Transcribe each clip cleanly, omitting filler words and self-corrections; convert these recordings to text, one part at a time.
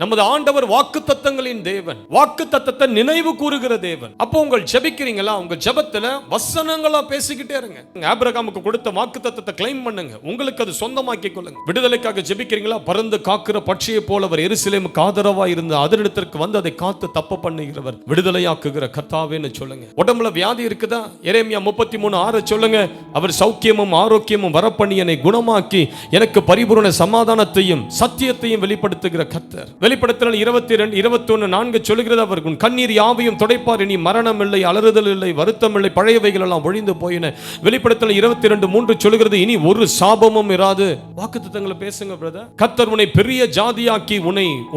நமது ஆண்டவர் வாக்குத்தத்தங்களின் தேவன், வாக்குத்தத்தத்தை நினைவு கூறுகிற தேவன். அப்போ உங்கள் ஜெபிக்கிறீங்களா, உங்க ஜெபத்துல வசனங்களா பேசிக்கிட்டே இருங்க. ஆபிரகாமுக்கு கொடுத்த வாக்குத்தத்தத்தை கிளைம் பண்ணுங்க, உங்களுக்கு அது சொந்தமாக்கிக் கொள்ளுங்க. விடுதலைக்காக ஜெபிக்கிறீங்களா, பறந்து காக்கிற பட்சியை போல அவர் எருசலேமுக்கு ஆதரவா இருந்து அதனிடத்திற்கு வந்து அதை காத்து தப்ப பண்ணுகிறவர், விடுதலையாக்குகிற கர்த்தாவேன்னு சொல்லுங்க. உடம்புல வியாதி இருக்குதா, எரேமியா 33:6 சொல்லுங்க. அவர் சௌக்கியமும் ஆரோக்கியமும் வரப்பண்ணி என்னை குணமாக்கி எனக்கு பரிபூரண சமாதானத்தையும் சத்தியத்தையும் வெளிப்படுத்துகிற கர்த்தர். வெளிப்படுத்தல் 22:21 சொல்லுகிறது, அவர் கண்ணீர் யாவையும் துடைப்பார், இனி மரணம் இல்லை, அலறுதல் இல்லை, வருத்தம் இல்லை, பழையவைகள் எல்லாம் ஒழிந்து போயின. வெளிப்படுத்தல் 22:3 சொல்லுகிறது, இனி ஒரு சாபமும் இராது. வாக்குத்தத்தங்களை பேசுங்க பிரதர். கர்த்தர் உன்னை பெரிய ஜாதியாக்கி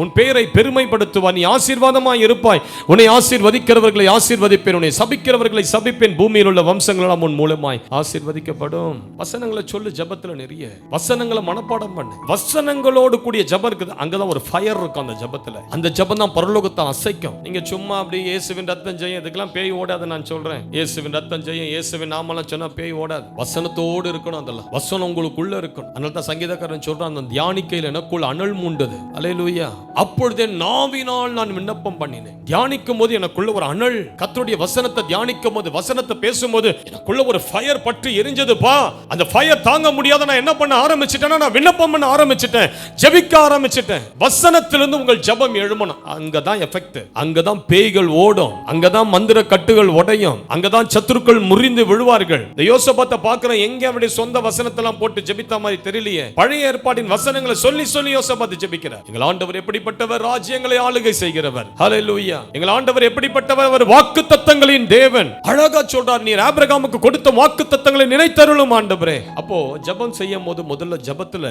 உன் பெயரை பெருமைப்படுத்துவார், நீ ஆசீர்வாதமாய் இருப்பாய், உன்னை ஆசீர்வதிக்கிறவர்களை ஆசீர்வதிப்பேன், உன்னை சபிக்கிறவர்களை சபிப்பேன், பூமியில் உள்ள வம்சங்கள் எல்லாம் உன் மூலமாய் ஆசீர்வதிக்கப்படும். வசனங்களை சொல்லு, ஜெபத்துல நிறைய வசனங்களை மனப்பாடம் பண்ணு. வசனங்களோடு கூடிய ஜெபம் இருக்குது, அங்கதான் ஒரு ஃபயர் இருக்கும் அந்த ஜெபத்துல. அந்த ஜெபம் தான் பரலோகத்தை அசைக்கும். நீங்க சும்மா அப்படி இயேசுவின் ரத்தம் ஜெயம், இதுக்கெல்லாம் பேய் ஓடாது. நான் சொல்றேன், இயேசுவின் ரத்தம் ஜெயம், இயேசுவின் நாமெல்லாம் சொன்னா பேய் ஓடாது. வசனத்தோடு இருக்கணும், அதெல்லாம் வசனம் உங்களுக்குள்ள இருக்கணும். அதனால தான் சங்கீதக்காரன் சொல்றான், அந்த தியானிக்கையில் எனக்குள் அனல் மூண்டது, அல்லேலூயா, அப்பொழுதே நாவினால் நான் விண்ணப்பம் பண்ணினேன். தியானிக்கும் போது எனக்குள்ள ஒரு அனல், கர்த்தருடைய வசனத்தை தியானிக்கும் போது, வசனத்தை பேசும்போது எனக்குள்ள ஒரு ஃபயர் பற்றி எரிஞ்சதுப்பா. அந்த ஃபயர் தாங்க முடியாத நான் என்ன பண்ண ஆரம்பிச்சிட்டேன்னா, நான் விண்ணப்பம் பண்ண ஆரம்பிச்சிட்டேன், ஜெபிக்க ஆரம்பிச்சிட்டேன். வசனத்திலிருந்து உங்கள் ஜெபம் எழுமணும். அங்கதான் எஃபெக்ட், அங்கதான் பேய்கள் ஓடும், அங்கதான் மந்திர கட்டுகள் உடையும், அங்கதான் சத்துருக்கள் முறிந்து விழுவார்கள். இந்த யோசபாத்தை பார்க்கிறேன், எங்க அவருடைய சொந்த வசனத்தெல்லாம் போட்டு ஜெபித்த மாதிரி தெரியலையே. பழைய ஏற்பாட்டின் வசனங்களை சொல்லி சொல்லி யோசபாத்து ஜெபிக்கிறார். எங்கள் ஆண்டவர் எப்படிப்பட்டவர், ராஜ்யங்களை ஆளுகை செய்கிறவர். ஹல்லேலூயா. எங்கள் ஆண்டவர் எப்படிப்பட்டவர், அவர் வாக்குத்தத்தங்களின் தேவன். அழகா சொல்றார், நீர் ஆபிரகாமுக்கு கொடுத்த வாக்குத்தத்தங்களை நினைத்தருளும் ஆண்டவரே. அப்போ ஜெபம் செய்யும் போது முதல்ல ஜெபத்துல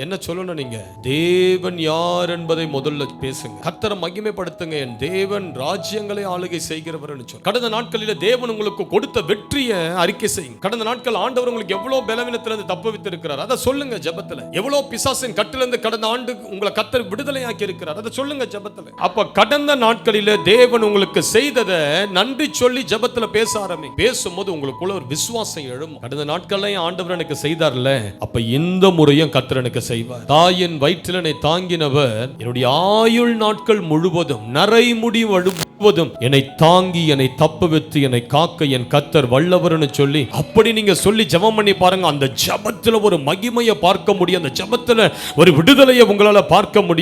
என்ன சொல்லணும், நீங்க தேவன் யார் என்பதை முதல்ல பேசுங்க. கர்த்தரை மகிமைப்படுத்துங்க. என் தேவன் ராஜ்யங்களை ஆளுகை செய்கிறவர். கடந்த நாட்களில் தேவன் உங்களுக்கு கொடுத்த வெற்றியை அறிக்கை செய்யுங்க. கடந்த நாட்கள் ஆண்டவர் உங்களுக்கு எவ்வளவு பலவீனத்திலிருந்து தப்புவித்து இருக்கிறார், அதை சொல்லுங்க ஜெபத்துல. எவ்வளவு பிசாசின் கட்டிலிருந்து கடந்த ஆண்டு உங்களை கர்த்தர் விடுதலையாக்கி இருக்கிறார், அதை சொல்லுங்க ஜெபத்துல. அப்ப கடந்த நாட்களில் தேவன் உங்களுக்கு செய்ததை நன்றி சொல்லி ஜெபத்துல பேச ஆரம்பி. பேசும்போது உங்களுக்குள்ள ஒரு விசுவாசம் எழும். கடந்த நாட்கள்ல ஆண்டவர் எனக்கு செய்தார்ல, அப்ப இந்த முறையும் கர்த்தர் எனக்கு செய்வார். தாயின் வயிற்றில் என்னை தாங்கினவர் என்னுடைய ஆயுள் நாட்கள் முழுவதும் நரைமுடி முழுவதும் என்னை தாங்கி என்னை தப்புவித்து என்னை காக்க என் கர்த்தர் வல்லவர்னு சொல்லி அப்படி நீங்க சொல்லி ஜெபம் பண்ணி பாருங்க. அந்த ஜெபத்துல ஒரு மகிமையை பார்க்க முடியும், அந்த ஜெபத்துல ஒரு விடுதலையை உங்களால பார்க்க முடியும்.